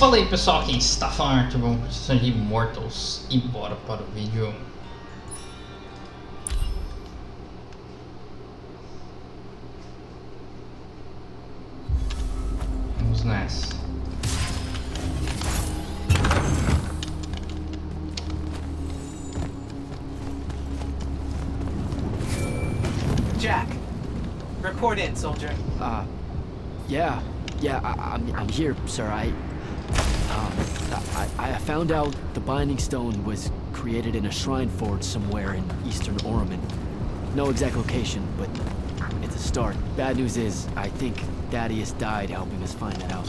Fala aí pessoal, aqui está falando vamos precisar de Immortals e bora para o vídeo. Vamos nessa. Jack, report in, soldier. Yeah, I'm here, sir. I found out the Binding Stone was created in a shrine forge somewhere in eastern Oromon. No exact location, but it's a start. Bad news is, I think Daddy has died helping us find that out.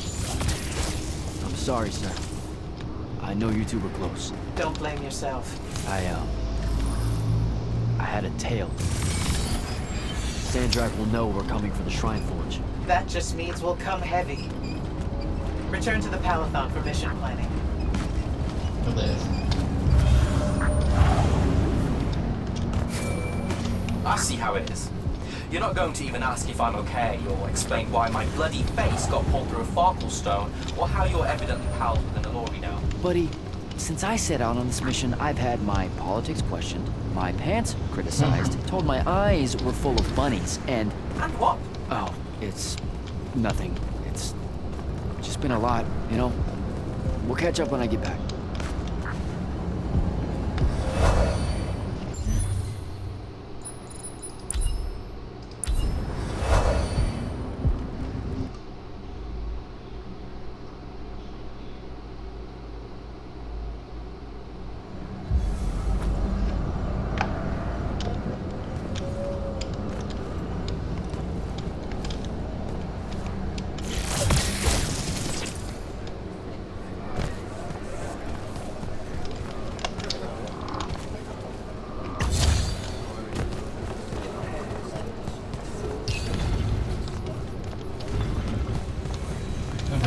I'm sorry, sir. I know you two were close. Don't blame yourself. I had a tail. Sandrak will know we're coming for the shrine forge. That just means we'll come heavy. Return to the Palathon for mission planning. Beleza. I see how it is. You're not going to even ask if I'm okay, or explain why my bloody face got pulled through a Farkle stone, or how you're evidently pals with an Alori now. Buddy, since I set out on this mission, I've had my politics questioned, my pants criticized, told my eyes were full of bunnies, and... And what? Oh, it's... nothing. It's just been a lot, you know? We'll catch up when I get back.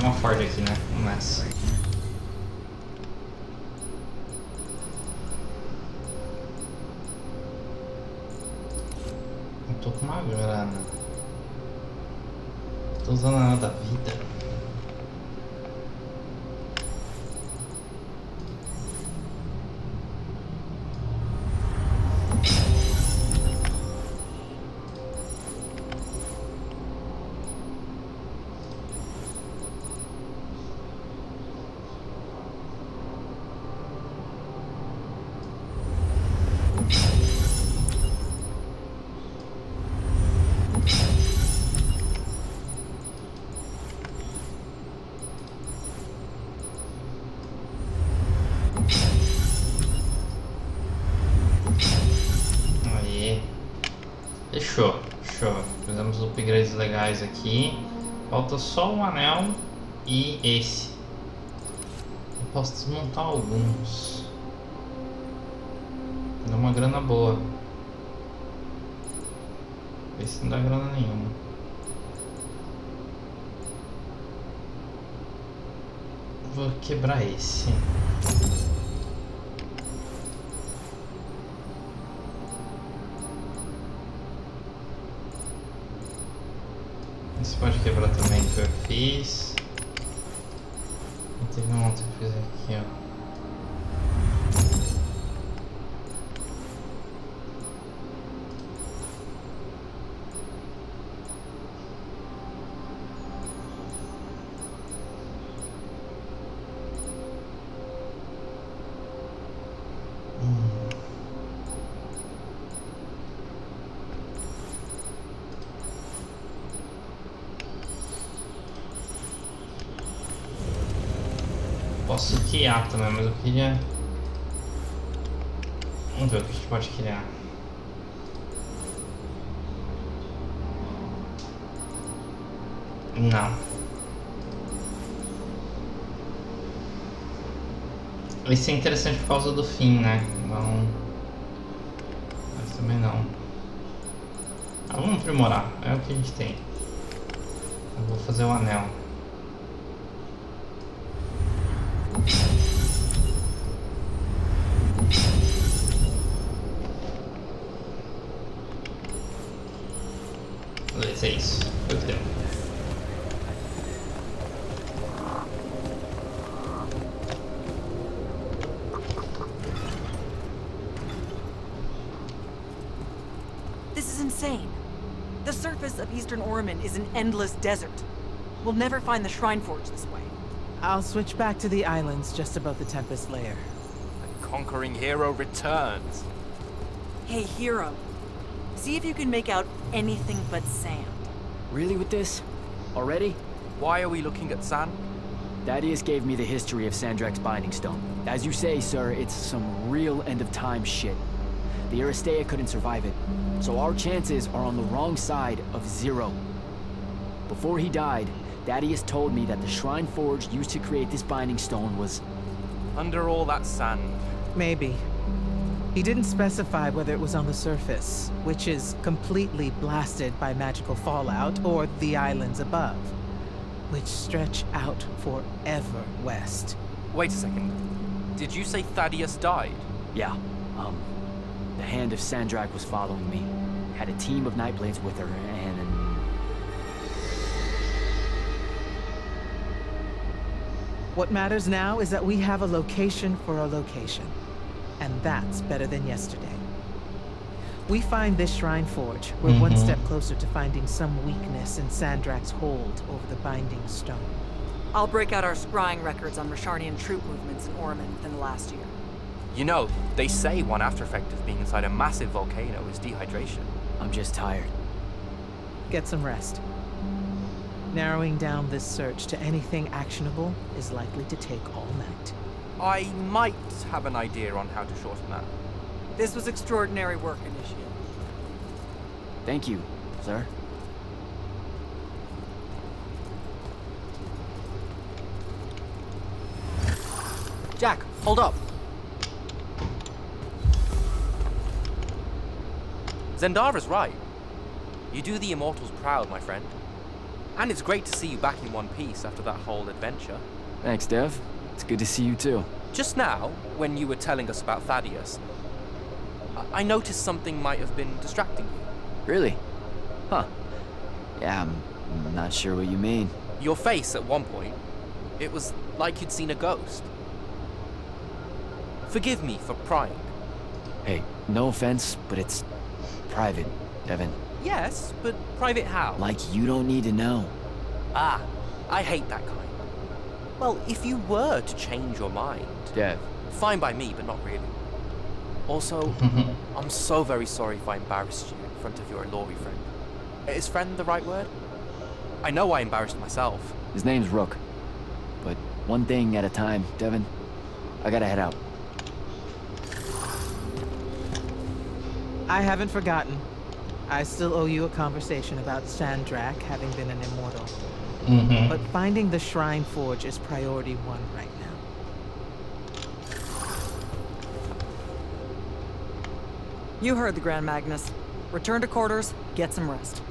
Uma Ford aqui, né? Vamos nessa. Eu tô com uma grana. Tô usando nada da vida. Fechou. Fizemos upgrades legais aqui. Falta só um anel e esse. Eu posso desmontar alguns. Dá uma grana boa. Esse não dá grana nenhuma. Vou quebrar esse. Você pode quebrar também o que eu fiz. Teve um outro que eu fiz aqui, ó. Posso criar também, mas eu queria... Vamos ver o que a gente pode criar. Não. Esse é interessante por causa do fim, né? Não. Mas também não. Ah, vamos aprimorar. É o que a gente tem. Eu vou fazer o anel. Beleza, é isso. Foi o que deu. surface of Eastern Oromon is an endless desert. We'll never find the Shrine Forge this way. I'll switch back to the islands just above the Tempest layer. The conquering hero returns. Hey, hero. See if you can make out anything but sand. Really with this? Already? Why are we looking at sand? Thaddeus gave me the history of Sandrak's Binding Stone. As you say, sir, it's some real end-of-time shit. The Aristea couldn't survive it, so our chances are on the wrong side of 0. Before he died, Thaddeus told me that the Shrine Forge used to create this Binding Stone was... Under all that sand. Maybe. He didn't specify whether it was on the surface, which is completely blasted by magical fallout, or the islands above, which stretch out forever west. Wait a second. Did you say Thaddeus died? Yeah, the Hand of Sandrak was following me. Had a team of Nightblades with her, and... What matters now is that we have a location for a location. And that's better than yesterday. We find this Shrine Forge, we're one step closer to finding some weakness in Sandrak's hold over the Binding Stone. I'll break out our scrying records on Rasharnian troop movements in Oromon within the last year. You know, they say one after effect of being inside a massive volcano is dehydration. I'm just tired. Get some rest. Narrowing down this search to anything actionable is likely to take all night. I might have an idea on how to shorten that. This was extraordinary work, Initiate. Thank you, sir. Jack, hold up. Zendara's right. You do the Immortals proud, my friend. And it's great to see you back in one piece after that whole adventure. Thanks, Dev. It's good to see you too. Just now, when you were telling us about Thaddeus, I noticed something might have been distracting you. Really? Huh. Yeah, I'm not sure what you mean. Your face at one point, it was like you'd seen a ghost. Forgive me for prying. Hey, no offense, but it's private, Devin. Yes, but private how? Like you don't need to know. Ah, I hate that kind. Well, if you were to change your mind... Dev. Fine by me, but not really. Also, I'm so very sorry if I embarrassed you in front of your Ilori friend. Is friend the right word? I know I embarrassed myself. His name's Rook. But one thing at a time, Devin. I gotta head out. I haven't forgotten. I still owe you a conversation about Sandrak having been an immortal. But finding the Shrine Forge is priority 1 right now. You heard the Grand Magnus. Return to quarters, get some rest.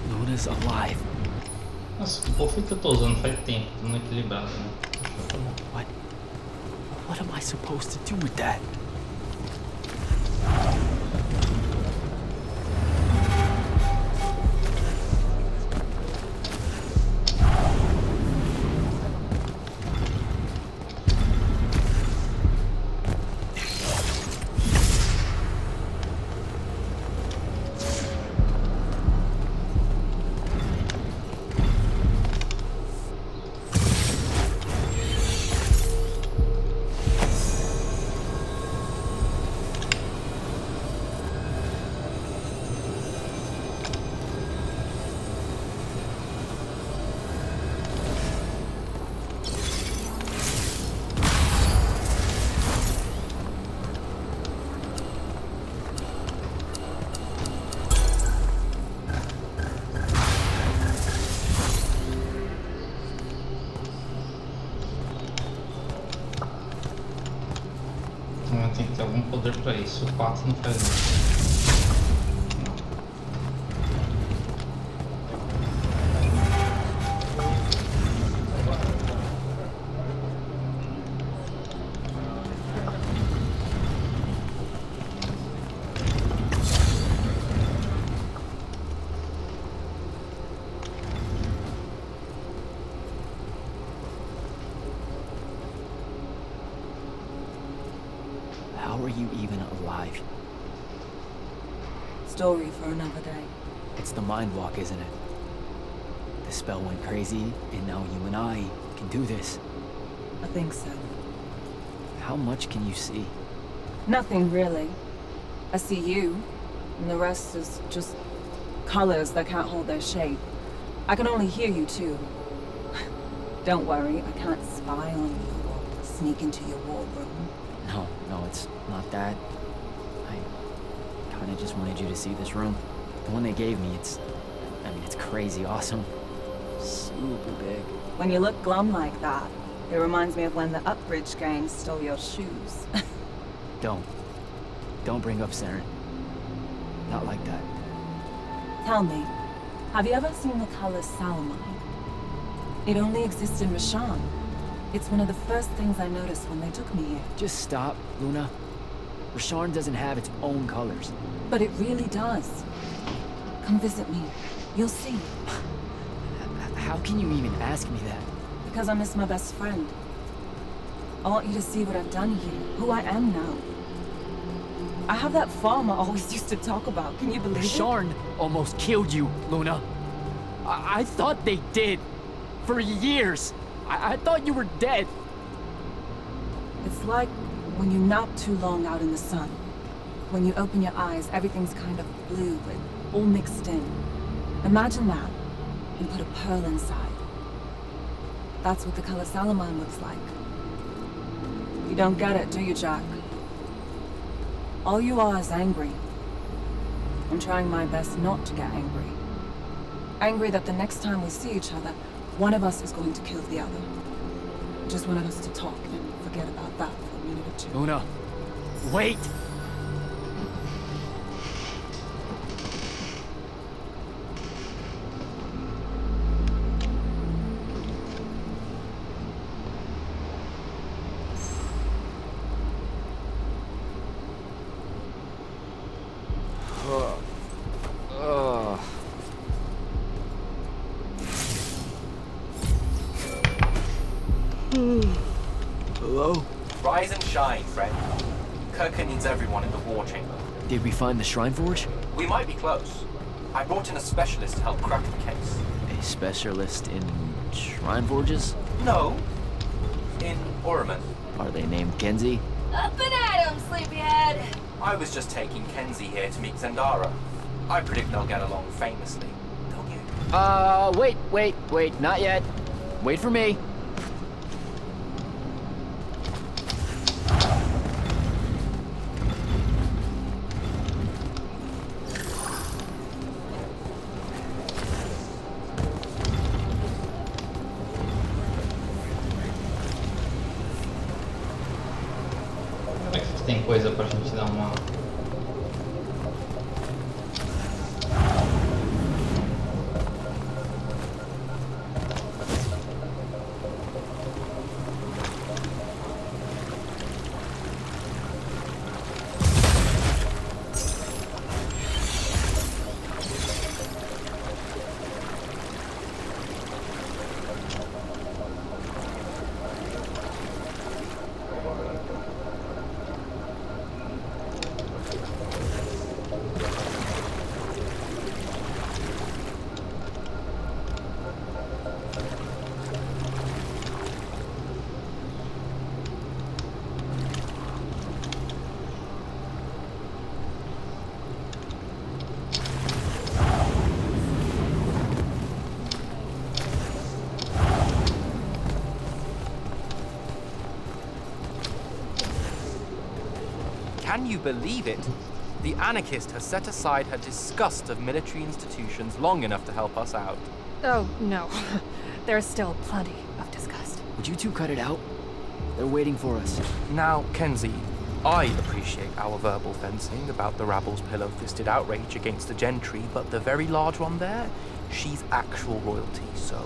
Luna's alive. Nossa, o buff que eu tô usando faz tempo, tô não equilibrado, né? Tá bom. What am I supposed to do with that? Tem que ter algum poder pra isso. O 4 não faz isso. How are you even alive. Story for another day. It's the mind walk, isn't it? The spell went crazy, and now you and I can do this. I think so. How much can you see? Nothing really. I see you, and the rest is just colors that can't hold their shape. I can only hear you too. Don't worry, I can't spy on you or sneak into your war room. No, it's not that. I kinda just wanted you to see this room. The one they gave me, it's crazy awesome. Super big. When you look glum like that, it reminds me of when the Upbridge gang stole your shoes. Don't bring up Saren. Not like that. Tell me, have you ever seen the color salamine? It only exists in Rashan. It's one of the first things I noticed when they took me here. Just stop, Luna. Rasharn doesn't have its own colors. But it really does. Come visit me. You'll see. How can you even ask me that? Because I miss my best friend. I want you to see what I've done here, who I am now. I have that farm I always used to talk about. Can you believe it? Rasharn almost killed you, Luna. I thought they did. For years. I thought you were dead. It's like when you nap too long out in the sun. When you open your eyes, everything's kind of blue and all mixed in. Imagine that, and put a pearl inside. That's what the color salamine looks like. You don't get it, do you, Jack? All you are is angry. I'm trying my best not to get angry. Angry that the next time we see each other, one of us is going to kill the other. I just wanted us to talk and forget about that for a minute or two. Luna, wait! Hello? Rise and shine, friend. Kirka needs everyone in the war chamber. Did we find the Shrine Forge? We might be close. I brought in a specialist to help crack the case. A specialist in Shrine Forges? No. In Oromon. Are they named Kenzie? Up and at 'em, sleepyhead! I was just taking Kenzie here to meet Zendara. I predict they'll get along famously, don't you? Wait, not yet. Wait for me. Aqui tem coisa pra gente dar uma. Can you believe it? The anarchist has set aside her disgust of military institutions long enough to help us out. Oh, no. There's still plenty of disgust. Would you two cut it out? They're waiting for us. Now, Kenzie, I appreciate our verbal fencing about the rabble's pillow-fisted outrage against the gentry, but the very large one there, she's actual royalty, so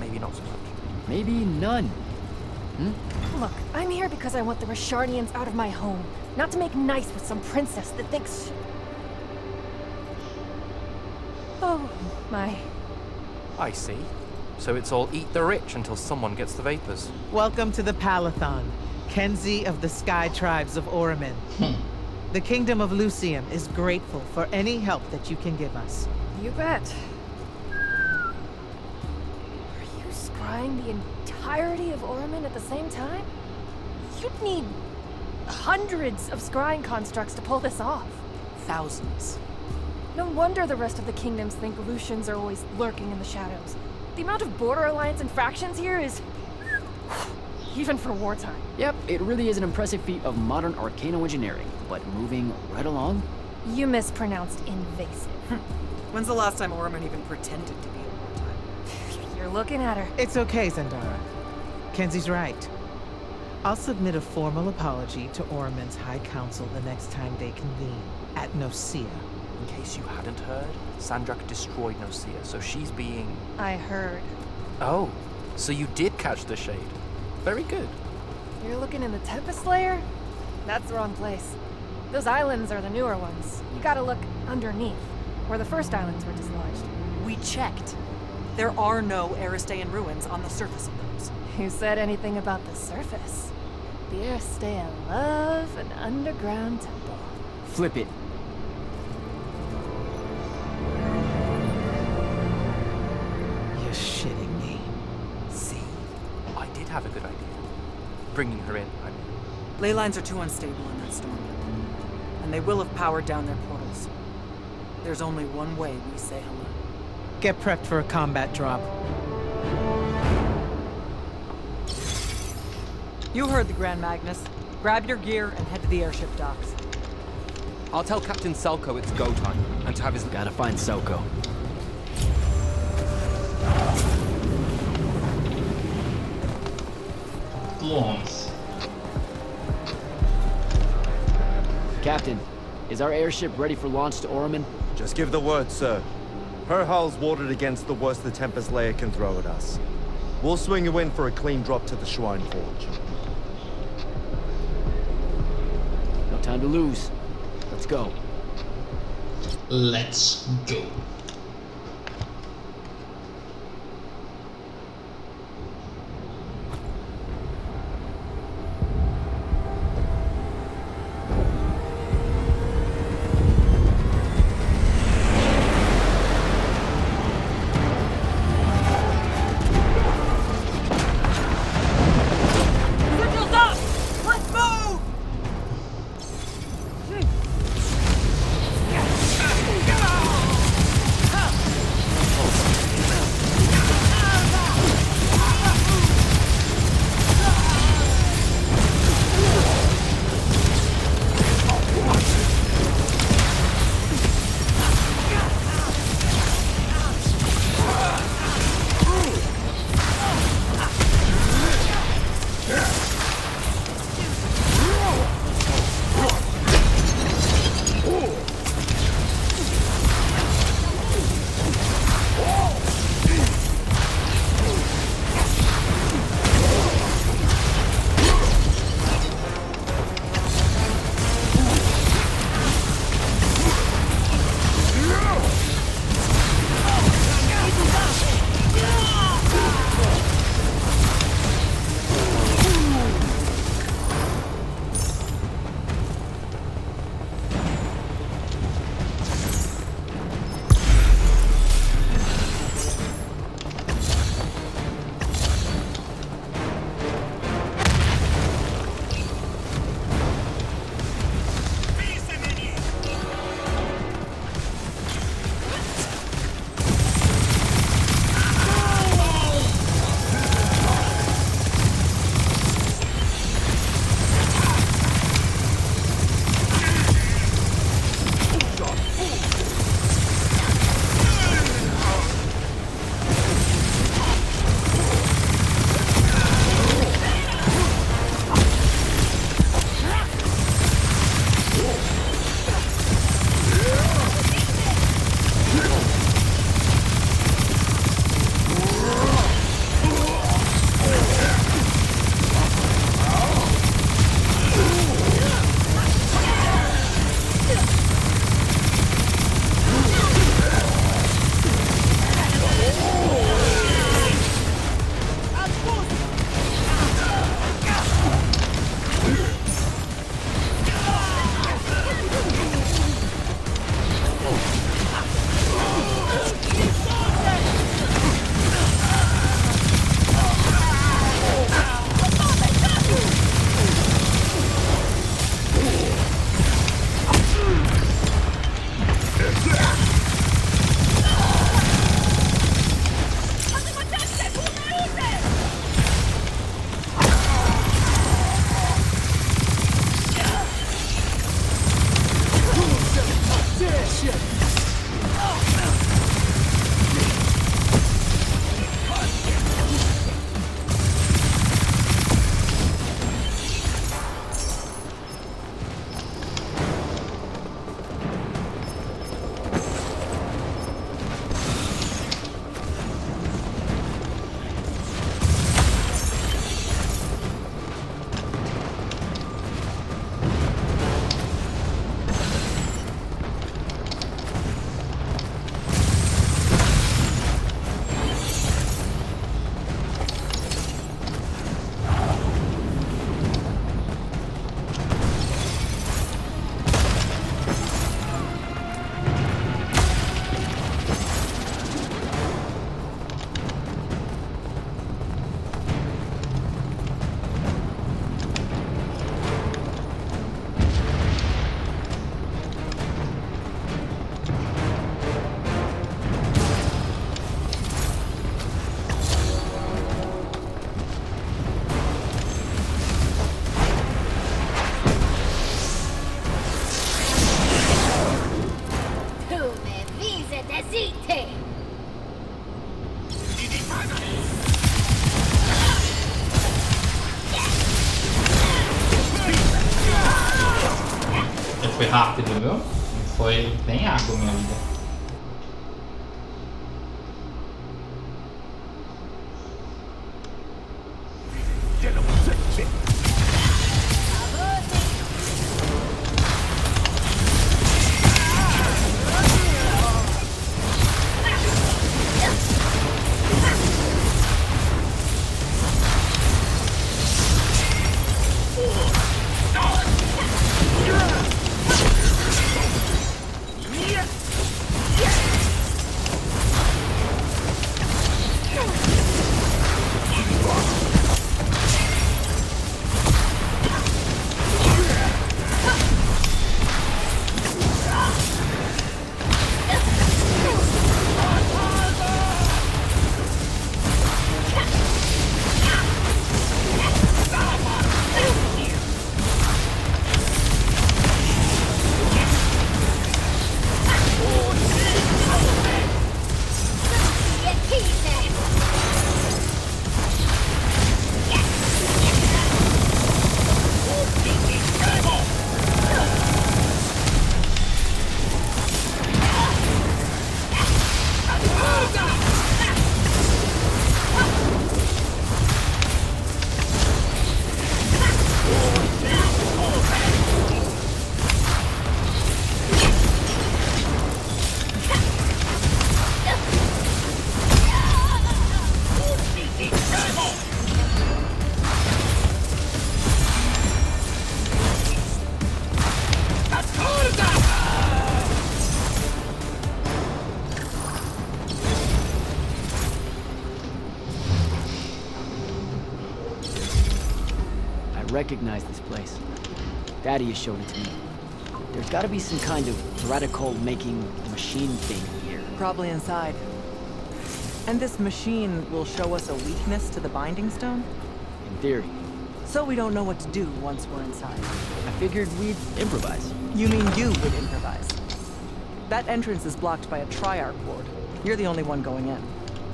maybe not so much. Maybe none. Look, I'm here because I want the Rasharnians out of my home, not to make nice with some princess that thinks... Oh, my. I see. So it's all eat the rich until someone gets the vapors. Welcome to the Palathon, Kenzie of the Sky Tribes of Oromon. The Kingdom of Lucium is grateful for any help that you can give us. You bet. Are you scrying the entirety of Orman at the same time? You'd need hundreds of scrying constructs to pull this off. Thousands. No wonder the rest of the kingdoms think Lucians are always lurking in the shadows. The amount of border alliance infractions here is... even for wartime. Yep, it really is an impressive feat of modern arcano engineering, but moving right along. You mispronounced invasive. When's the last time Orman even pretended to be a wartime? You're looking at her. It's okay, Zendara. Kenzie's right. I'll submit a formal apology to Orman's High Council the next time they convene at Nocia. In case you hadn't heard, Sandrak destroyed Nocia, so she's being... I heard. Oh, so you did catch the shade. Very good. You're looking in the Tempest layer? That's the wrong place. Those islands are the newer ones. You gotta look underneath, where the first islands were dislodged. We checked. There are no Aristean ruins on the surface of those. Who said anything about the surface? The Aristean love an underground temple. Flip it. You're shitting me. See, I did have a good idea. Bringing her in, I mean. Ley lines are too unstable in that storm. And they will have powered down their portals. There's only one way we say hello. Get prepped for a combat drop. You heard the Grand Magnus. Grab your gear and head to the airship docks. I'll tell Captain Selko it's go time, and to have his... Gotta find Selko. Blooms. Captain, is our airship ready for launch to Orman? Just give the word, sir. Her hull's warded against the worst the Tempest layer can throw at us. We'll swing you in for a clean drop to the Shrine Forge. No time to lose. Let's go. Let's go. Signals up! Let's move! rápido, viu? Foi bem água minha vida. Recognize this place. Daddy has showed it to me. There's got to be some kind of radical making machine thing here. Probably inside. And this machine will show us a weakness to the binding stone? In theory. So we don't know what to do once we're inside. I figured we'd improvise. You mean you would improvise? That entrance is blocked by a triarch ward. You're the only one going in.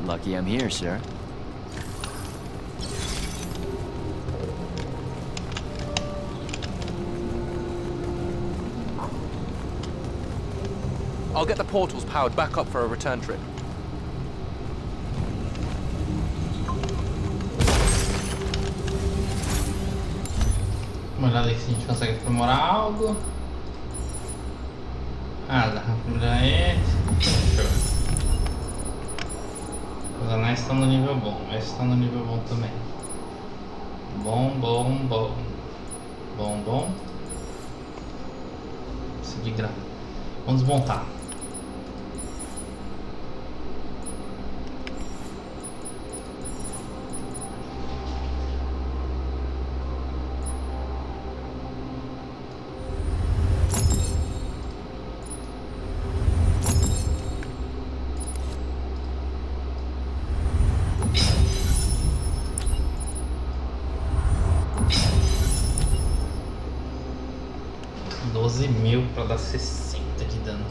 Lucky I'm here, sir. I'll get the portals powered back up for a return trip. Uma olhada aqui se a gente consegue aprimorar algo. Ah, dá pra aprimorar esse. Show. Os anéis estão no nível bom. Esses estão no nível bom também. Bom. Seguir grave. Vamos desmontar. Para dar 60 de dano.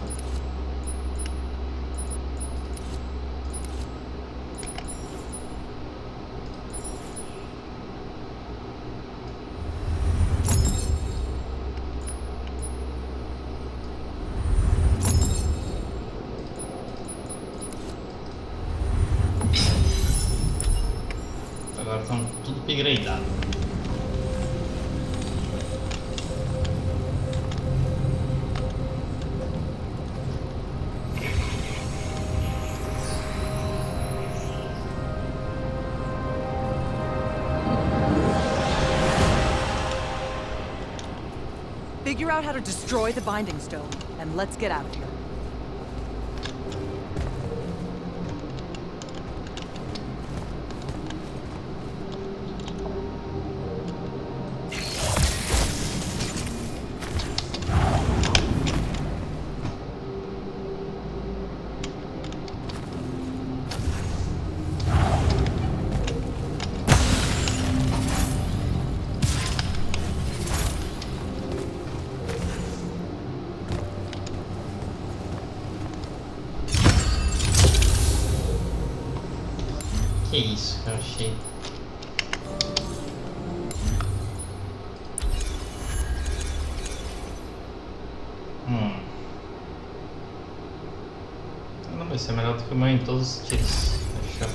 Agora estão tudo upgradeado. Figure out how to destroy the binding stone, and let's get out of here. Que isso que eu achei. Não vai ser melhor do que o meu em todos os sentidos. Deixa eu...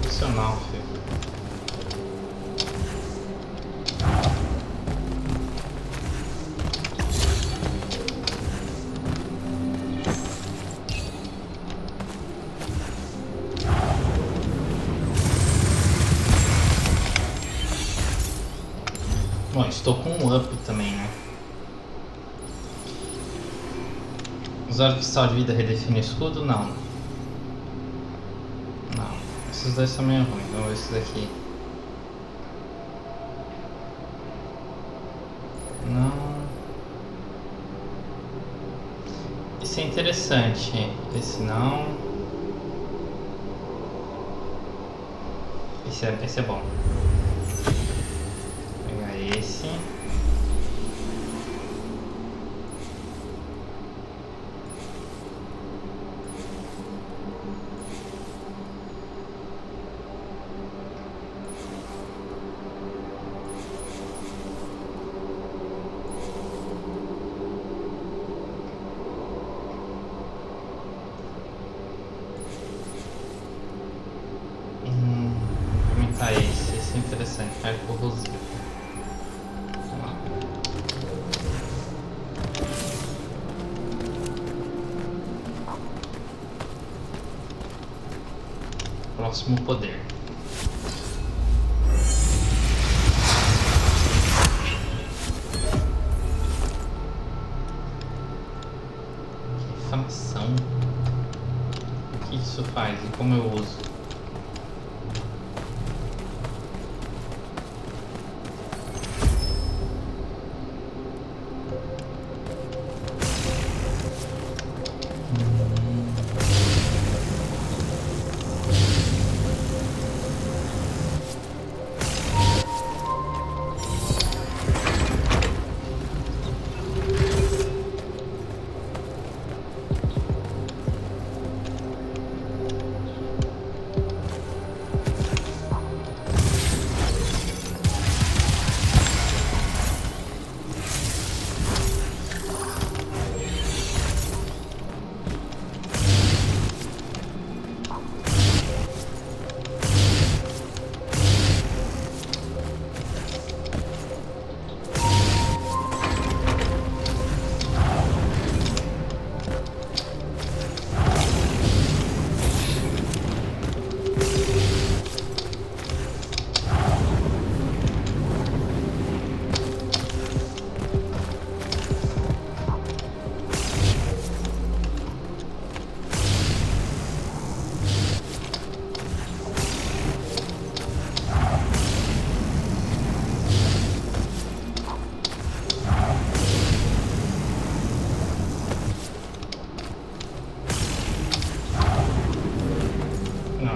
Opcional, filho. Bom, estou com um up também, né? Usar o cristal de vida redefine o escudo? Não. Esses dois são meio ruins, vamos ver esse daqui. Não. Esse é interessante. Esse não. Esse é bom. Vou pegar esse. Esse é interessante, arco rosito. Vamos lá. Próximo poder. Ação. O que isso faz e como eu uso?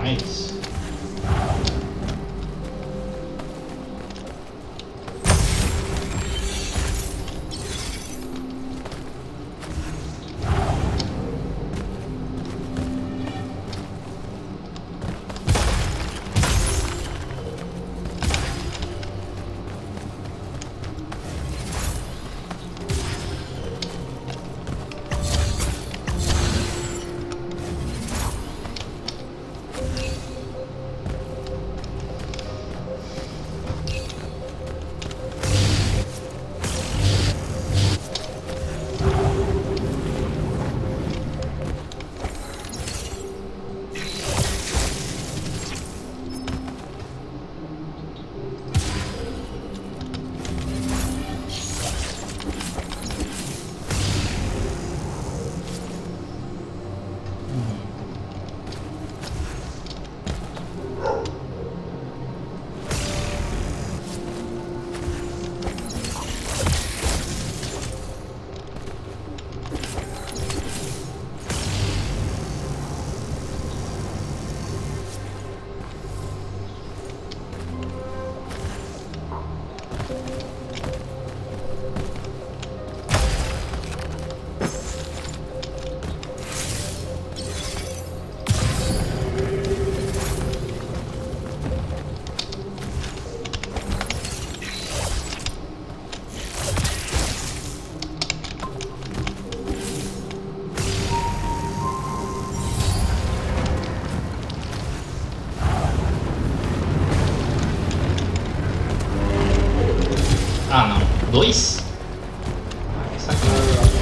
Nice. Ah, não. 2? Ah, que sacanagem.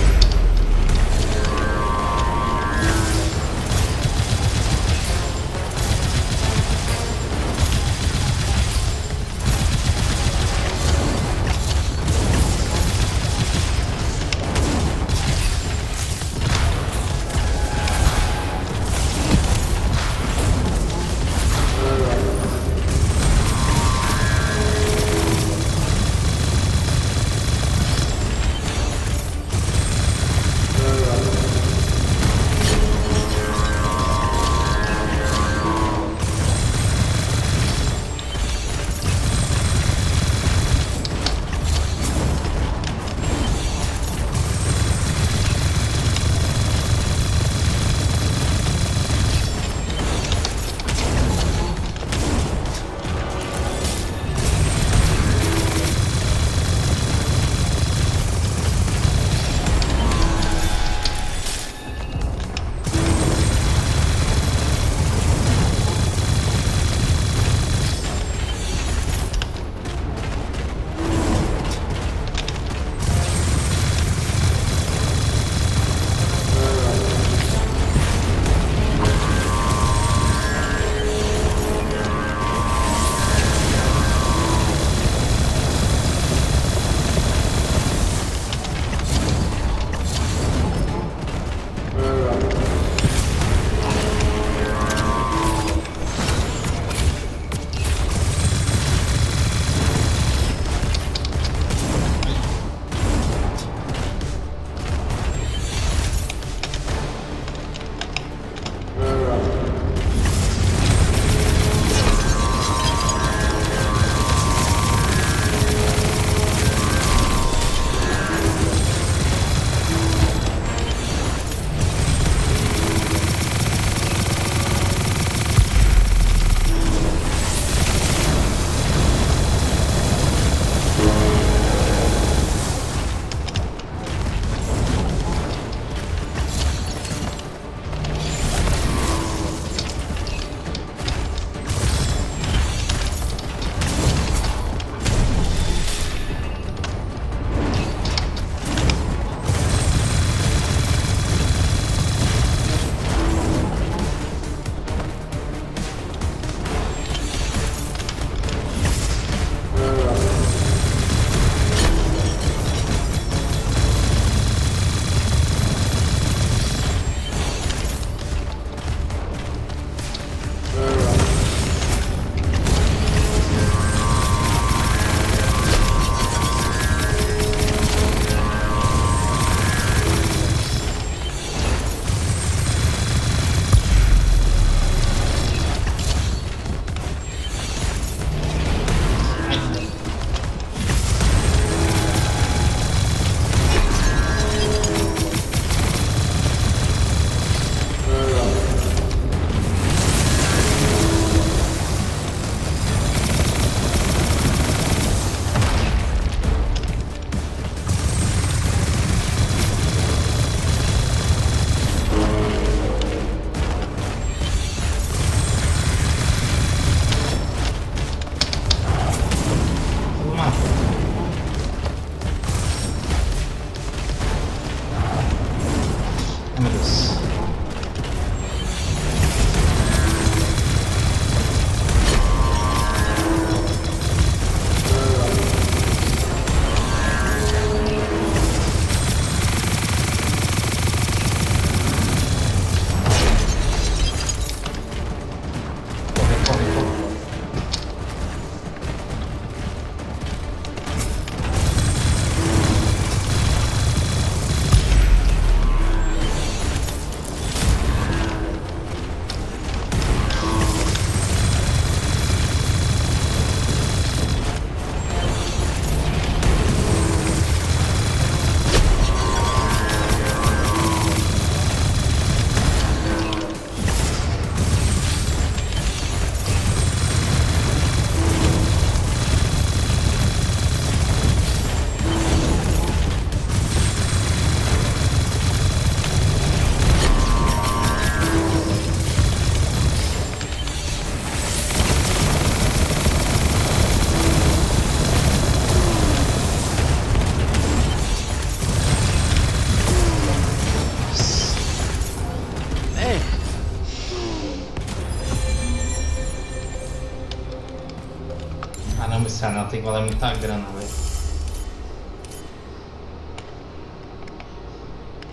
esse anel tem que valer muita grana, velho.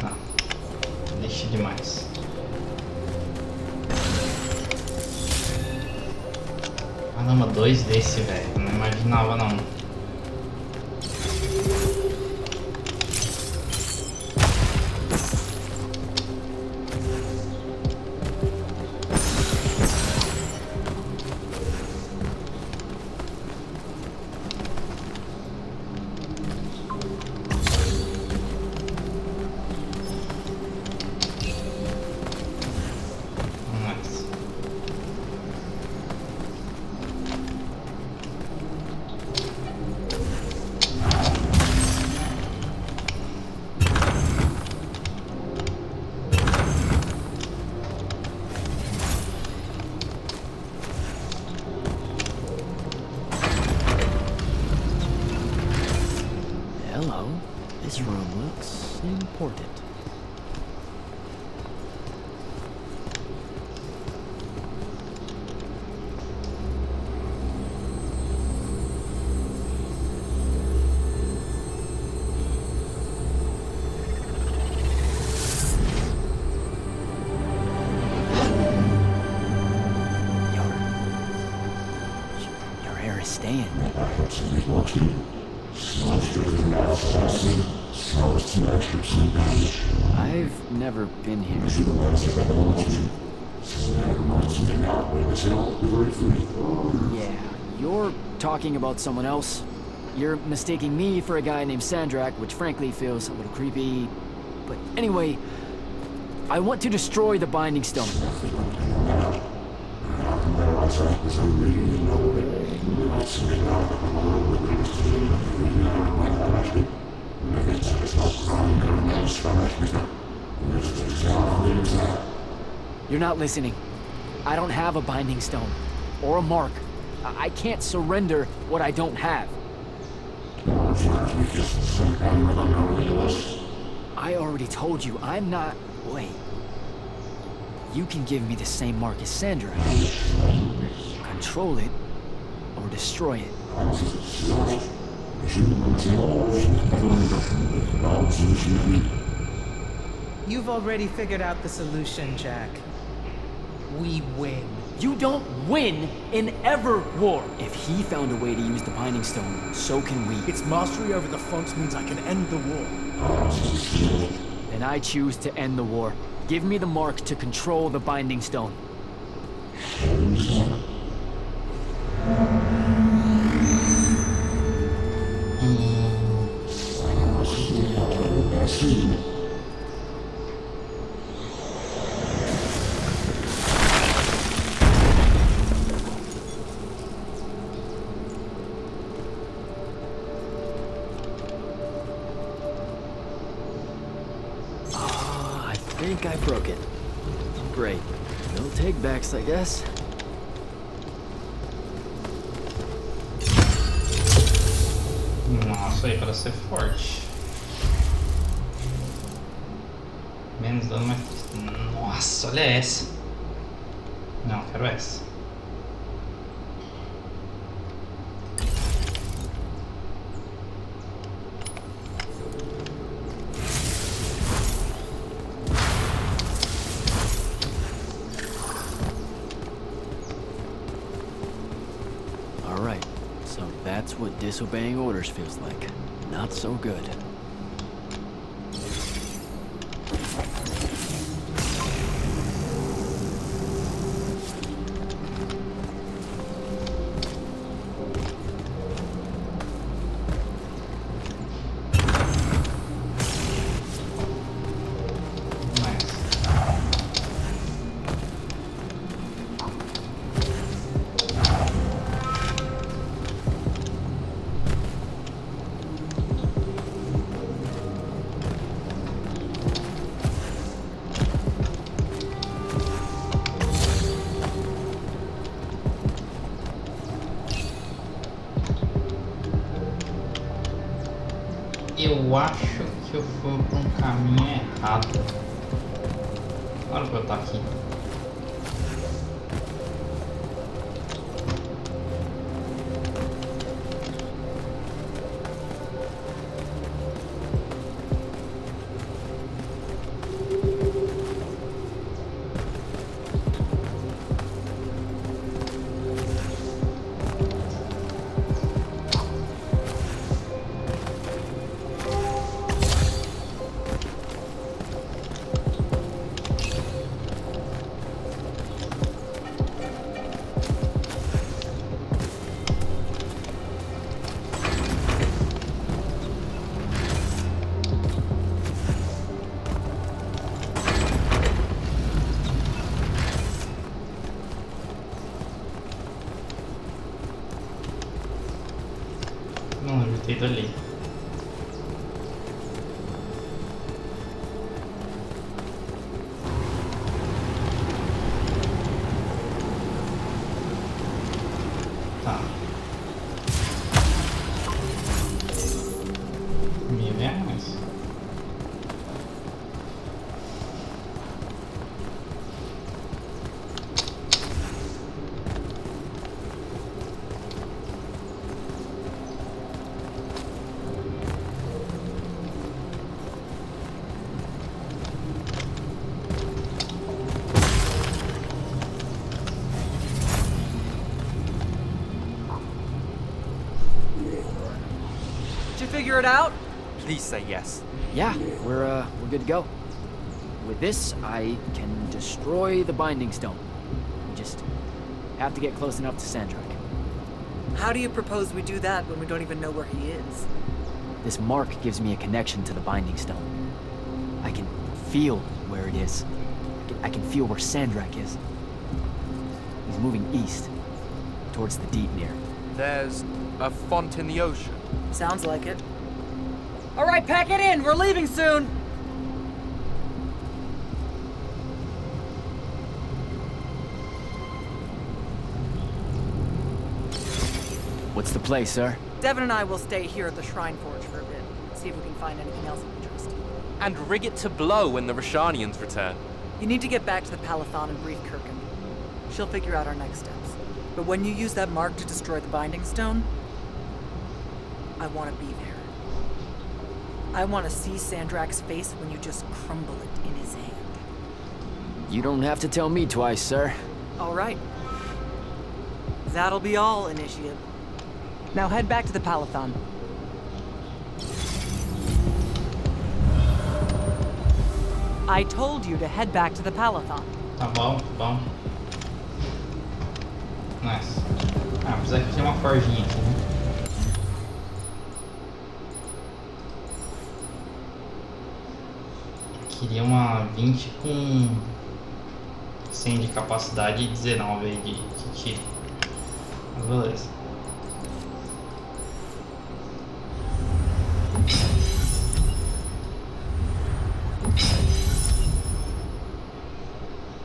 Não. Deixa demais. Caramba, 2 desse, velho. Não imaginava, não. This room looks important. Your hair is staying. I've never been here. Yeah, you're talking about someone else. You're mistaking me for a guy named Sandrak, which frankly feels a little creepy. But anyway, I want to destroy the Binding Stone. You're not listening. I don't have a Binding Stone. Or a mark. I can't surrender what I don't have. I already told you, I'm not... Wait. You can give me the same mark as Sandra. Control it, or destroy it. You've already figured out the solution, Jack. We win. You don't win in ever war. If he found a way to use the Binding Stone, so can we. Its mastery over the fonts means I can end the war. Then I choose to end the war. Give me the mark to control the Binding Stone. I think I broke it. Great. No take-backs, I guess. Nossa, aí parece ser forte. Menos dano, mas... Nossa, olha essa. Não, quero essa. Alright, so that's what disobeying orders feels like. Not so good. Eu acho que eu fui para um caminho errado. Olha pra eu estar aqui. ter ido ali. Tá. Me vemos. Figure it out? Please say yes. Yeah, we're good to go. With this, I can destroy the Binding Stone. We just have to get close enough to Sandrak. How do you propose we do that when we don't even know where he is? This mark gives me a connection to the Binding Stone. I can feel where it is. I can feel where Sandrak is. He's moving east, towards the Deepmere. There's a font in the ocean. Sounds like it. All right, pack it in. We're leaving soon. What's the play, sir? Devin and I will stay here at the Shrine Forge for a bit. See if we can find anything else of interest. And rig it to blow when the Rashanians return. You need to get back to the Palathon and brief Kirkin. She'll figure out our next steps. But when you use that mark to destroy the Binding Stone, I want to be there. I want to see Sandrak's face when you just crumble it in his hand. You don't have to tell me twice, sir. All right. That'll be all, Initiate. Now head back to the Palathon. I told you to head back to the Palathon. Tá bom, tá bom. Nice. Ah, apesar que tem uma forjinha aqui, né? Queria uma 20 com 100 de capacidade e 19 aí de tiro. Mas beleza.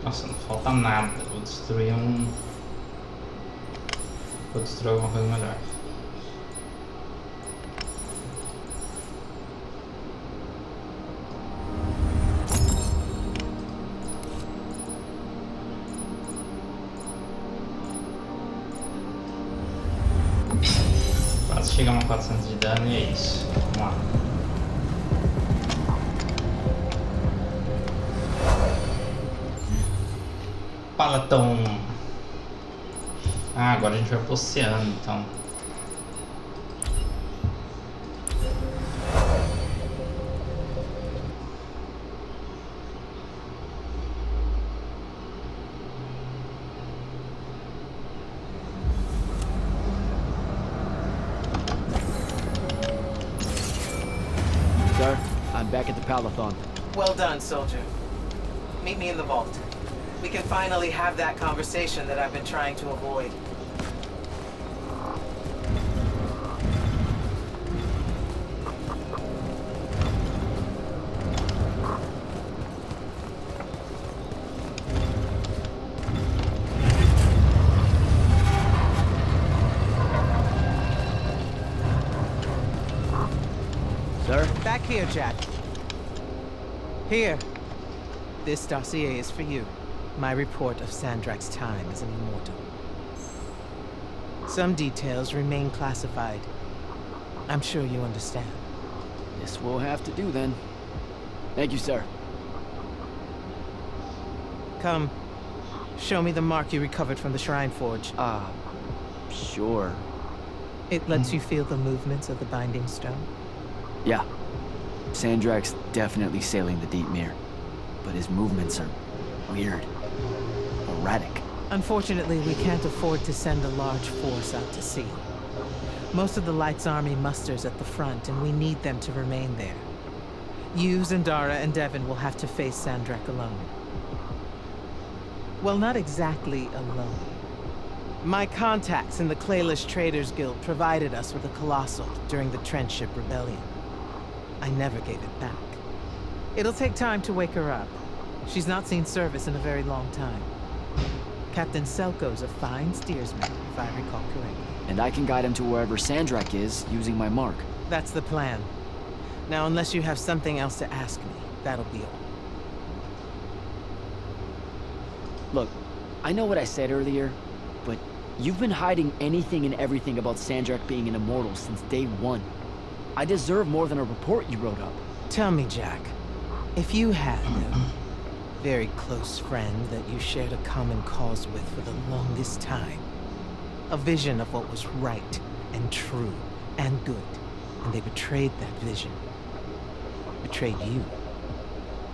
Nossa, não falta nada. Vou destruir Vou destruir alguma coisa melhor. Quase chegamos a 400 de dano e é isso. Vamos lá. Palatão. Ah, agora a gente vai pro oceano, então. Sir, I'm back at the Palathon. Well done, soldier. Meet me in the vault. We can finally have that conversation that I've been trying to avoid. Sir? Back here, Jack. Here. This dossier is for you. My report of Sandrak's time as an immortal. Some details remain classified. I'm sure you understand. This will have to do then. Thank you, sir. Come. Show me the mark you recovered from the Shrine Forge. Sure. It lets you feel the movements of the Binding Stone? Yeah. Sandrak's definitely sailing the Deepmere, but his movements are weird. Erratic. Unfortunately, we can't afford to send a large force out to sea. Most of the Light's army musters at the front, and we need them to remain there. You, Zendara, and Devin will have to face Sandrak alone. Well, not exactly alone. My contacts in the Clayless Traders Guild provided us with a colossal during the Trenchship Rebellion. I never gave it back. It'll take time to wake her up. She's not seen service in a very long time. Captain Selko's a fine steersman, if I recall correctly. And I can guide him to wherever Sandrak is using my mark. That's the plan. Now, unless you have something else to ask me, that'll be all. Look, I know what I said earlier, but you've been hiding anything and everything about Sandrak being an immortal since day one. I deserve more than a report you wrote up. Tell me, Jack, if you had a very close friend that you shared a common cause with for the longest time, a vision of what was right and true and good, and they betrayed that vision, betrayed you,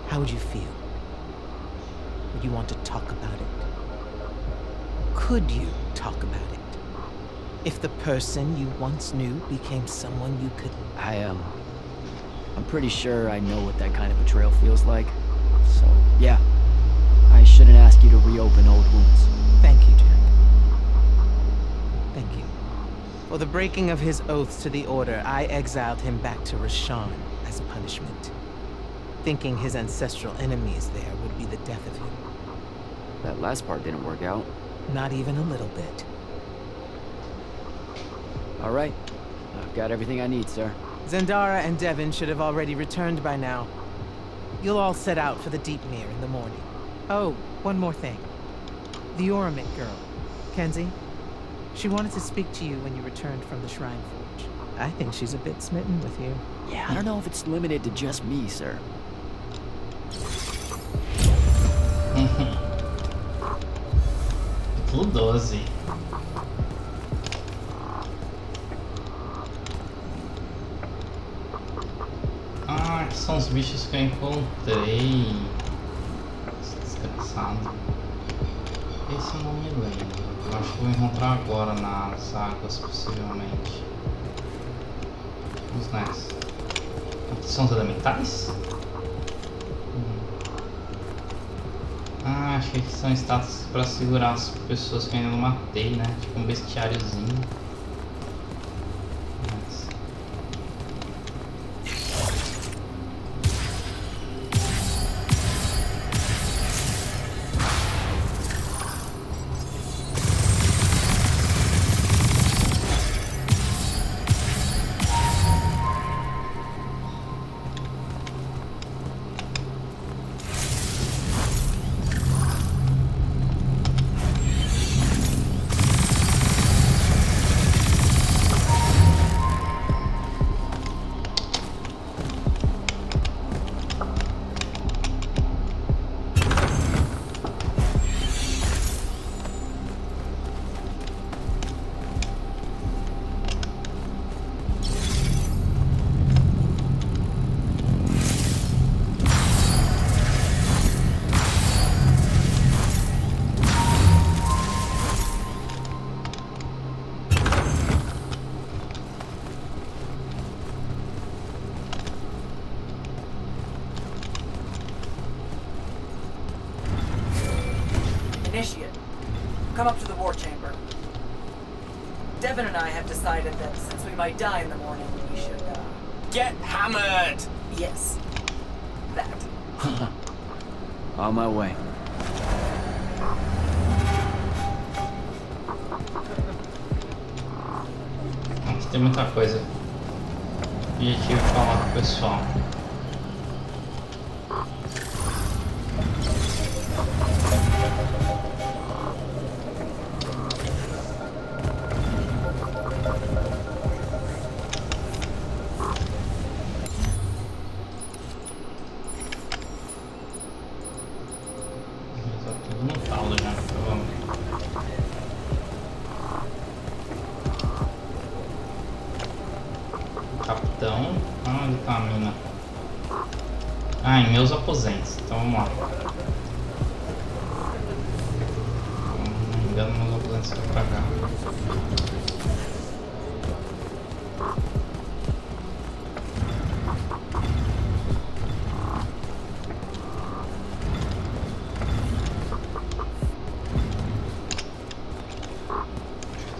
how would you feel? Would you want to talk about it? Could you talk about it? If the person you once knew became someone you could... I'm pretty sure I know what that kind of betrayal feels like. So, yeah. I shouldn't ask you to reopen old wounds. Thank you, Jack. Thank you. For the breaking of his oaths to the Order, I exiled him back to Rashan as punishment, thinking his ancestral enemies there would be the death of him. That last part didn't work out. Not even a little bit. All right. I've got everything I need, sir. Zendara and Devin should have already returned by now. You'll all set out for the Deep Mere in the morning. Oh, one more thing. The Oromit girl, Kenzie. She wanted to speak to you when you returned from the Shrine Forge. I think she's a bit smitten with you. Yeah, I don't know if it's limited to just me, sir. Capítulo 12. Ah, que são os bichos que eu encontrei. Desgraçado. Esse eu não me lembro. Eu acho que vou encontrar agora nas águas, possivelmente. Vamos nessa. São os elementais? Ah, acho que aqui são estátuas para segurar as pessoas que eu ainda não matei, né? Tipo um bestiáriozinho. Initiate, come up to the war chamber. Devin and I have decided that since we might die in the morning, we should, Get hammered! Yes. That. On my way. Aqui tem muita coisa. Objetivo é falar com o pessoal. Capitão, onde tá a mina? Ah, em meus aposentos, então vamos lá. Não me engano, meus aposentos vão pra cá.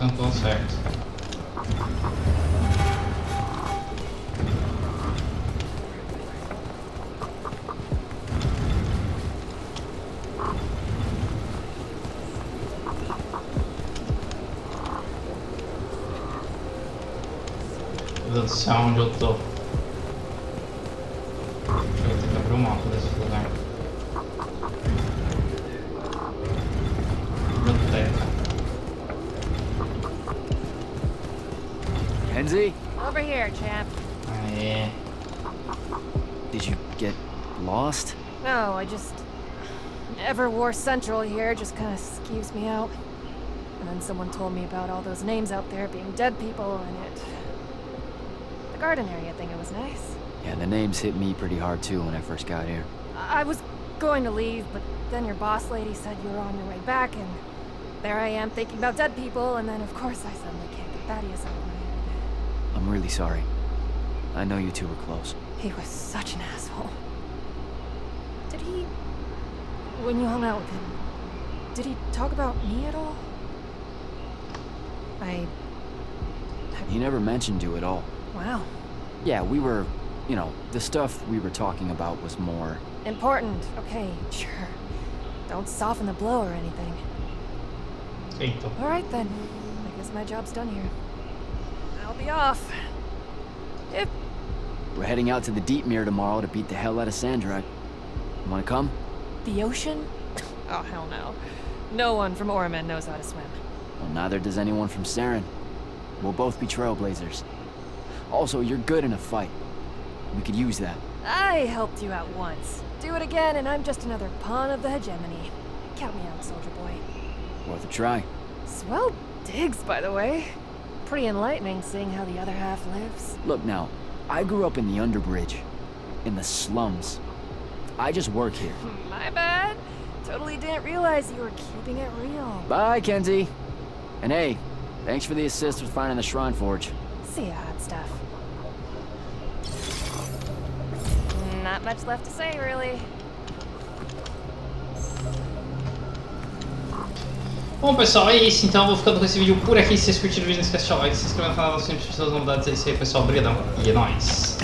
cantou certo. Meu Deus do céu, onde eu tô? Deixa eu ter que abrir o mapa desse lugar. Biblioteca. Kenzie? Over here, champ. Aê. Did you get lost? No, I just... Everwar Central here just kind of skeeves me out. And then someone told me about all those names out there being dead people, and it... The garden area thing, it was nice. Yeah, the names hit me pretty hard too when I first got here. I was going to leave, but then your boss lady said you were on your way back, and there I am thinking about dead people, and then of course I suddenly can't get Thaddeus out of my head. I'm really sorry. I know you two were close. He was such an asshole. Did he... When you hung out with him, did he talk about me at all? He never mentioned you at all. Wow. Yeah, we were... You know, the stuff we were talking about was more... Important. Okay, sure. Don't soften the blow or anything. Feito. Alright then. I guess my job's done here. I'll be off. Yep. We're heading out to the Deep Mirror tomorrow to beat the hell out of Sandrak. You wanna come? The ocean? Oh, hell no. No one from Orman knows how to swim. Well, neither does anyone from Saren. We'll both be trailblazers. Also, you're good in a fight. We could use that. I helped you out once. Do it again, and I'm just another pawn of the hegemony. Count me out, soldier boy. Worth a try. Swell digs, by the way. Pretty enlightening seeing how the other half lives. Look now, I grew up in the Underbridge. In the slums. I just work here. My bad. Totally didn't realize you were keeping it real. Bye, Kenzie. And hey, thanks for the assist with finding the Shrine Forge. See ya, hot stuff. Not much left to say, really. Bom, pessoal, é isso. Então eu vou ficando com esse vídeo por aqui. Se vocês curtiram o vídeo, não esquece de deixar o like, se inscrever no canal, sempre as novidades. É isso aí, pessoal. Obrigadão. E é nóis.